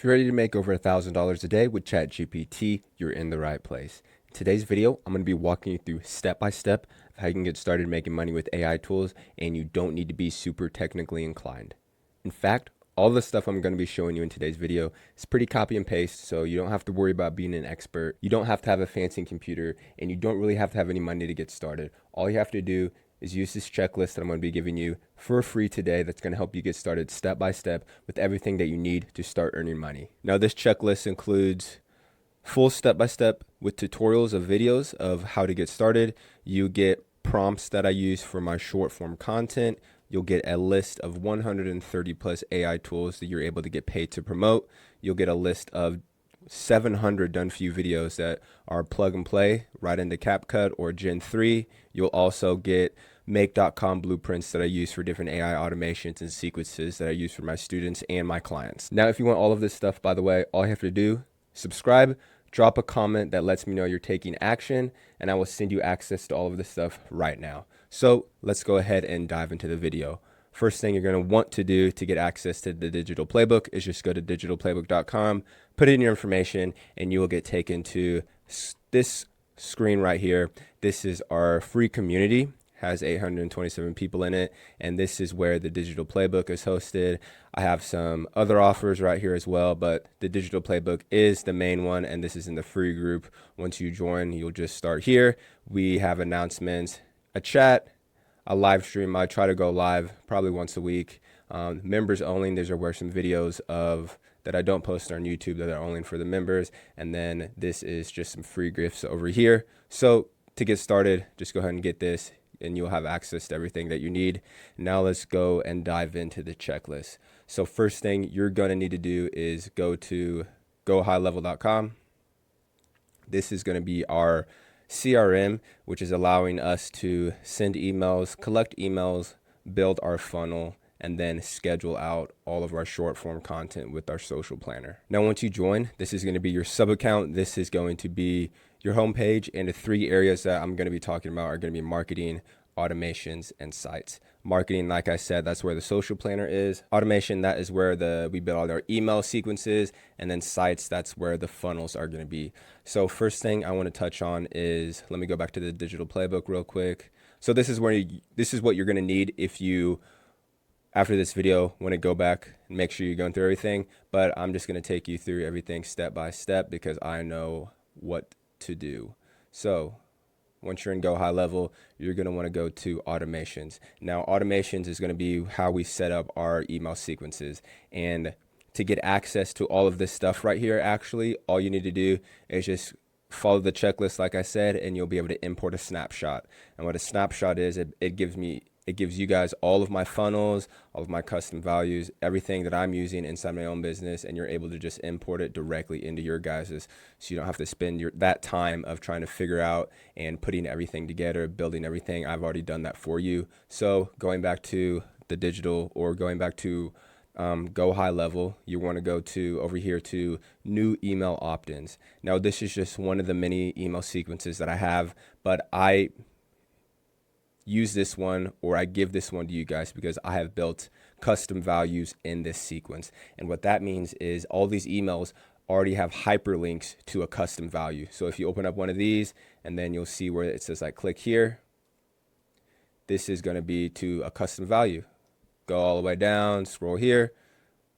If you're ready to make over $1,000 a day with ChatGPT, you're in the right place. In today's video, I'm going to be walking you through step by step of how you can get started making money with AI tools, and you don't need to be super technically inclined. In fact, all the stuff I'm going to be showing you in today's video is pretty copy and paste, so you don't have to worry about being an expert. You don't have to have a fancy computer, and you don't really have to have any money to get started. All you have to do is use this checklist that I'm going to be giving you for free today that's going to help you get started step by step with everything that you need to start earning money. Now, this checklist includes full step by step with tutorials of videos of how to get started. You get prompts that I use for my short form content. You'll get a list of 130 plus AI tools that you're able to get paid to promote. You'll get a list of 700 done for you videos that are plug and play right into CapCut or Gen 3. You'll also get make.com blueprints that I use for different AI automations and sequences that I use for my students and my clients. Now, if you want all of this stuff, by the way, all you have to do, subscribe, drop a comment that lets me know you're taking action, and I will send you access to all of this stuff right now. So let's go ahead and dive into the video. First thing you're going to want to do to get access to the digital playbook is just go to digitalplaybook.com, put in your information, and you will get taken to this screen right here. This is our free community, has 827 people in it, and this is where the digital playbook is hosted. I have some other offers right here as well, but the digital playbook is the main one, and this is in the free group. Once you join, you'll just start here. We have announcements, a chat, a live stream. I try to go live probably once a week. Members only. These are where some videos of that I don't post on YouTube that are only for the members. And then this is just some free gifts over here. So to get started, just go ahead and get this, and you'll have access to everything that you need. Now let's go and dive into the checklist. So first thing you're going to need to do is go to gohighlevel.com. This is going to be our CRM, which is allowing us to send emails, collect emails, build our funnel, and then schedule out all of our short form content with our social planner. Now, once you join, this is going to be your sub account. This is going to be your homepage, and the three areas that I'm going to be talking about are going to be marketing, automations, and sites. Marketing, like I said, that's where the social planner is. Automation, that is where we build all our email sequences, and then sites, that's where the funnels are going to be. So first thing I want to touch on is, let me go back to the digital playbook real quick. So this is what you're going to need if you, after this video, want to go back and make sure you're going through everything. But I'm just going to take you through everything step by step because I know what to do. So once you're in Go High Level, you're going to want to go to automations. Now, automations is going to be how we set up our email sequences. And to get access to all of this stuff right here, actually, all you need to do is just follow the checklist, like I said, and you'll be able to import a snapshot. And what a snapshot is, it gives you guys all of my funnels, all of my custom values, everything that I'm using inside my own business, and you're able to just import it directly into your guys's, so you don't have to spend that time of trying to figure out and putting everything together, building everything. I've already done that for you. So going back to the digital, or going back to Go High Level, you want to go to over here to new email opt-ins. Now, this is just one of the many email sequences that I have, but I use this one, or I give this one to you guys because I have built custom values in this sequence. And what that means is all these emails already have hyperlinks to a custom value. So if you open up one of these, and then you'll see where it says like click here, this is going to be to a custom value. Go all the way down, scroll here.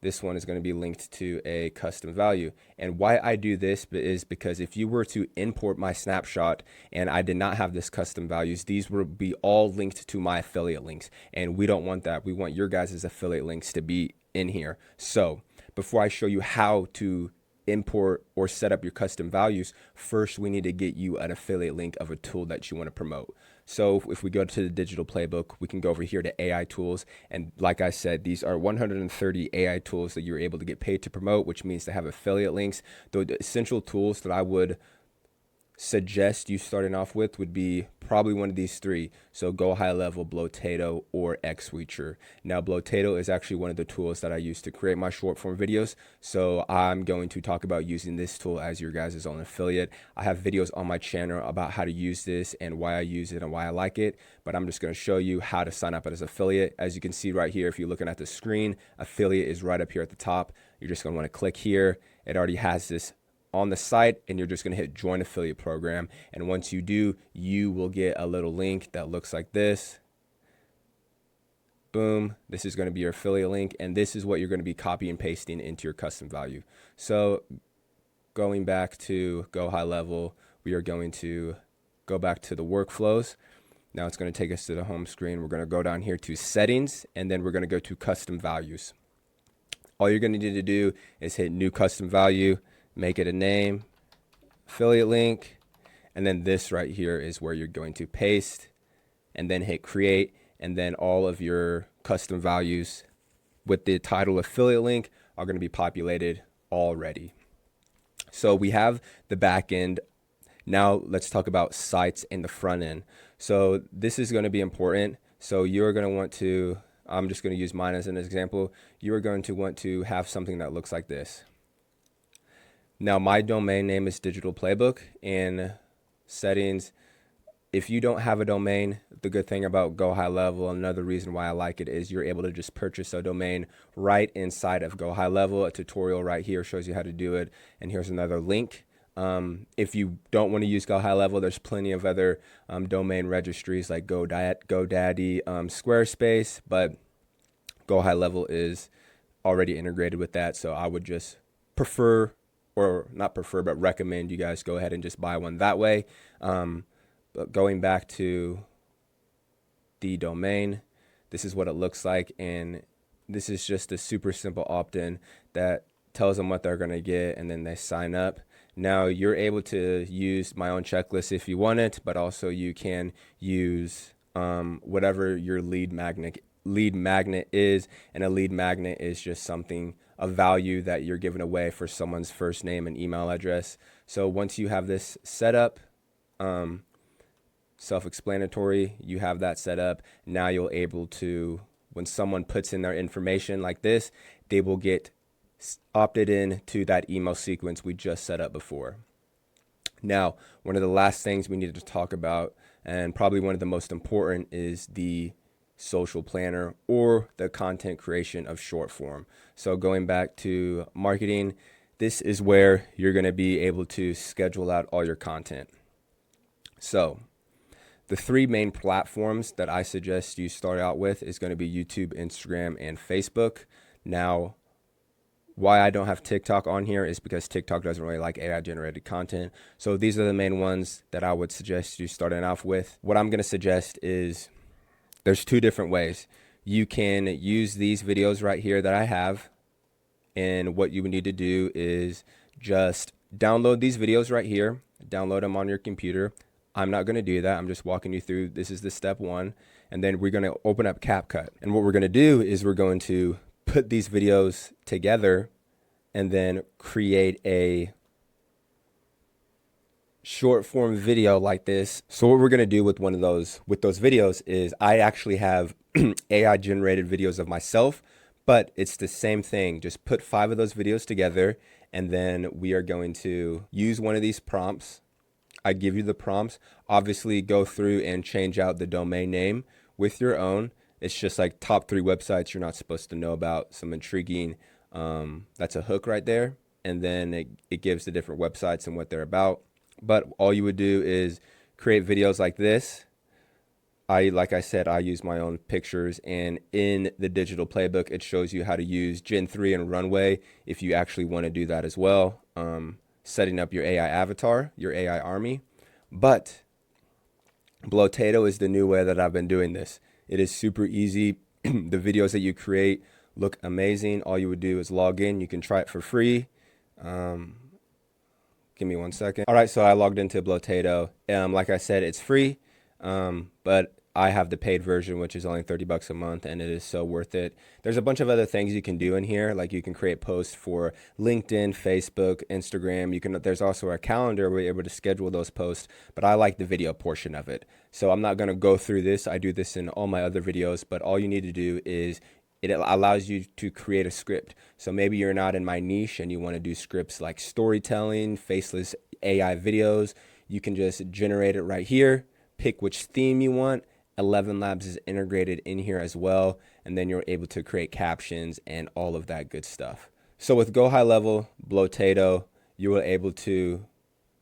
This one is going to be linked to a custom value. And why I do this is because if you were to import my snapshot and I did not have this custom values, these would be all linked to my affiliate links. And we don't want that. We want your guys' affiliate links to be in here. So before I show you how to import or set up your custom values, first we need to get you an affiliate link of a tool that you want to promote. So if we go to the digital playbook, we can go over here to AI tools. And like I said, these are 130 AI tools that you're able to get paid to promote, which means to have affiliate links. The essential tools that I would suggest you starting off with would be probably one of these three. So Go High Level, Blotato, or XReacher. Now, Blotato is actually one of the tools that I use to create my short form videos. So I'm going to talk about using this tool as your guys' own affiliate. I have videos on my channel about how to use this and why I use it and why I like it, but I'm just going to show you how to sign up as an affiliate. As you can see right here, if you're looking at the screen, affiliate is right up here at the top. You're just going to want to click here. It already has this on the site, and you're just going to hit join affiliate program. And once you do, you will get a little link that looks like this. Boom. This is going to be your affiliate link, and this is what you're going to be copy and pasting into your custom value. So going back to Go High Level, we are going to go back to the workflows. Now it's going to take us to the home screen. We're going to go down here to settings, and then we're going to go to custom values. All you're going to need to do is hit new custom value, make it a name, affiliate link, and then this right here is where you're going to paste, and then hit create, and then all of your custom values with the title affiliate link are going to be populated already. So we have the back end. Now let's talk about sites in the front end. So this is going to be important. So you're going to want to, I'm just going to use mine as an example. You're going to want to have something that looks like this. Now, my domain name is Digital Playbook. In settings, if you don't have a domain, the good thing about Go High Level, another reason why I like it, is you're able to just purchase a domain right inside of Go High Level. A tutorial right here shows you how to do it. And here's another link. If you don't want to use Go High Level, there's plenty of other domain registries like GoDaddy, Squarespace, but Go High Level is already integrated with that. So I would just prefer, or not prefer, but recommend you guys go ahead and just buy one that way. But going back to the domain, this is what it looks like. And this is just a super simple opt-in that tells them what they're going to get, and then they sign up. Now you're able to use my own checklist if you want it, but also you can use whatever your lead magnet is. And a lead magnet is just something, a value that you're giving away for someone's first name and email address. So once you have this set up, self-explanatory, you have that set up. Now you're able to, when someone puts in their information like this, they will get opted in to that email sequence we just set up before. Now, one of the last things we needed to talk about, and probably one of the most important, is the social planner or the content creation of short form. So going back to marketing, this is where you're going to be able to schedule out all your content. So the three main platforms that I suggest you start out with is going to be YouTube, Instagram, and Facebook. Now, why I don't have TikTok on here is because TikTok doesn't really like AI generated content. So these are the main ones that I would suggest you starting off with. What I'm going to suggest is there's two different ways. You can use these videos right here that I have, and what you would need to do is just download these videos right here, download them on your computer. I'm not going to do that. I'm just walking you through. This is the step one, and then we're going to open up CapCut. And what we're going to do is we're going to put these videos together and then create a short form video like this. So what we're going to do with those videos is I actually have AI generated videos of myself, but it's the same thing. Just put 5 of those videos together, and then we are going to use one of these prompts. I give you the prompts. Obviously go through and change out the domain name with your own. It's just like top 3 websites you're not supposed to know about, some intriguing, that's a hook right there. And then it gives the different websites and what they're about. But all you would do is create videos like this. Like I said, I use my own pictures, and in the digital playbook, it shows you how to use Gen 3 and Runway if you actually want to do that as well. Setting up your AI avatar, your AI army. But Blotato is the new way that I've been doing this. It is super easy. The videos that you create look amazing. All you would do is log in. You can try it for free. Give me 1 second. All right, so I logged into Blotato. Like I said, it's free, but I have the paid version, which is only 30 bucks a month, and it is so worth it. There's a bunch of other things you can do in here. Like you can create posts for LinkedIn, Facebook, Instagram. There's also a calendar where you're able to schedule those posts, but I like the video portion of it. So I'm not going to go through this. I do this in all my other videos, but all you need to do is it allows you to create a script. So maybe you're not in my niche and you want to do scripts like storytelling, faceless AI videos. You can just generate it right here, pick which theme you want. 11 Labs is integrated in here as well. And then you're able to create captions and all of that good stuff. So with Go High Level, Blotato, you were able to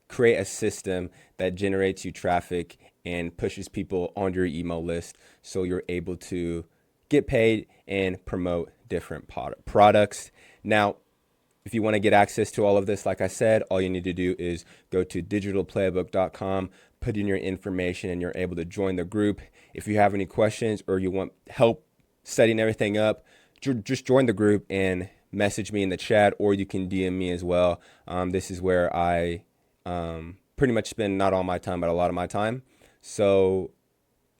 create a system that generates you traffic and pushes people on your email list. So you're able to get paid and promote different products. Now, if you want to get access to all of this, like I said, all you need to do is go to digitalplaybook.com, put in your information, and you're able to join the group. If you have any questions or you want help setting everything up, just join the group and message me in the chat, or you can DM me as well. This is where I pretty much spend not all my time, but a lot of my time. So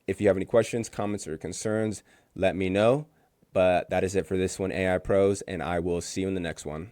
if you have any questions, comments, or concerns, let me know. But that is it for this one, AI Pros, and I will see you in the next one.